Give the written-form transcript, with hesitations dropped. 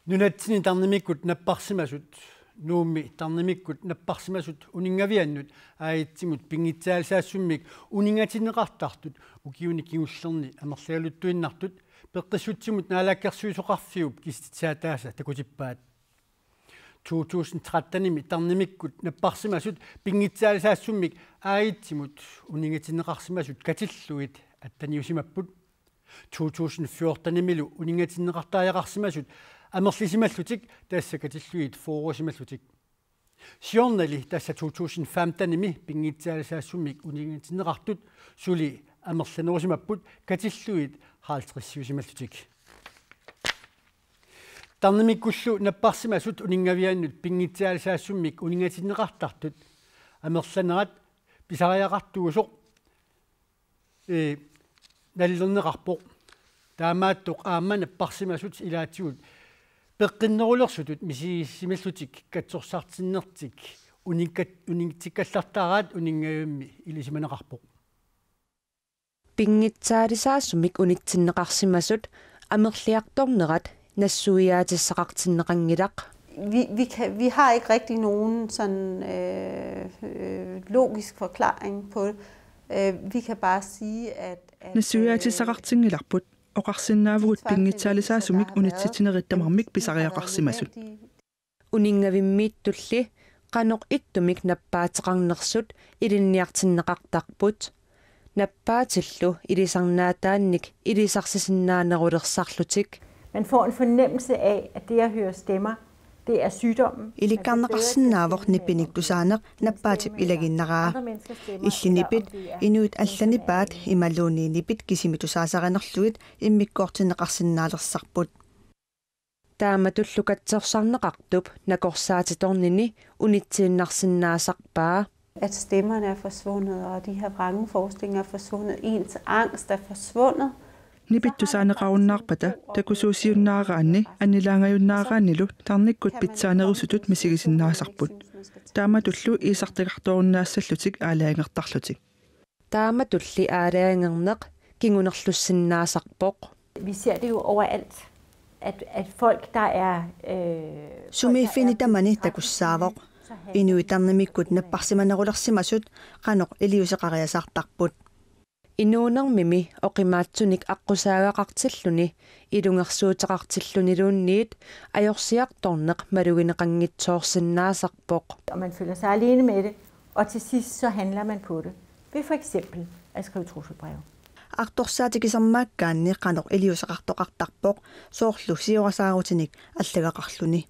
Nunatsini tarnimikkut napparsimasut nuummi tarnimikkut napparsimasut uningaviannut aitsimut pingitsaalsaassumik uningatinneqartartut ukiuni kingullerni amerlialuttuinnartut peqqissutsimut naalaakkersuisoqarfiup kistitsaataasa takutippaat 2013-nimi tarnimikkut napparsimasut pingitsaalsaassumik aitsimut uningatinneqarsimasut katilluit attaniusimapput 2014-nimilu uningatinneqartaajaqarsimasut amerlisimallutik taassakatilluit forusimallutik siornali tassa 2015-nimi pingitsaalsaassumik uningatinneqartut suli amerlanersimapput katilluit haaltrissiusimallutik tarnimikkullu napparsimasut uningaviannut pingitsaalsaassumik uningatinneqartartut amerlanerat pisariaqartuusoq nallerneqarpoq таамааттоқ аама наппарсимасут илаатсигут пеққиннерулерсутут мисиsimаллутик катсорсартиннертик унингтиккаллартаараат унингаюмми илисиманеқарпоқ пингитсаалисаассумик унитсиннеқарсимасут амерлиарторнерат нассуиаатиссақартиннеқангилақ Vi har ikke rigtig nogen sådan logisk forklaring på det. Vi kan bare sige at нассуиаатиссақартингиларпут оқарсиннаавгут пингитсаалисаассумик унитситинериттамармик писариақарсимасут унингавиммииттулли qaноқ иттумик наппаатеқарнерсут илинниартиннеқартарпут наппаатиллу илисарнаатаанник илисарсисиннаанерулерсарлутик. Man får en fornemmelse af at det at høre stemmer det er sygdommen. Ilikarneqarsinnaavoq nippiniktusaaneq nappaatip ilaginnaraa. Illinipit inuit allanipaat imalluuniinipit kisimitusaasaqanerluit immikkoortineqarsinnaalerssarput. Taamatullukatsерсарнеқартуп накорсаатиторнини унитсииннарсиннаасарпаа. At stemmerne er forsvundet og de her vrangforestillinger er forsvundet. Ens angst er forsvundet. нипиттусаанеқаруннаарпата такусуусиуннаараанни аннилаангаюннаарааннилу тарниккут питсаанерусутут мисигисиннаасарпут тааматуллу иисартикарторуннаассаллутик аалаангертарлутик тааматулли аалаангернеқ кингунерлуссиннаасарпоқ. Vi ser det jo overalt at folk der er sumifini tamani takussaavoq inuitarnimikkut napparsimanerullersimasut qanoq iliuseqariasartarput инуунэрмими оқимаатсуник аққусаагақартиллуни илунгерсуутеқартиллунилуунниит ajorsiartorneq малугинеқангитсоорсиннаасарпоқ. Og man føler sig alene med det, og til sidst så handler man på det. Ved for eksempel at skrive trusselbreve. Artorsaatikisermaakkaanni qanoq iliuseqartoqartarpoq soorlu siorasaaruutinik allagaqarluni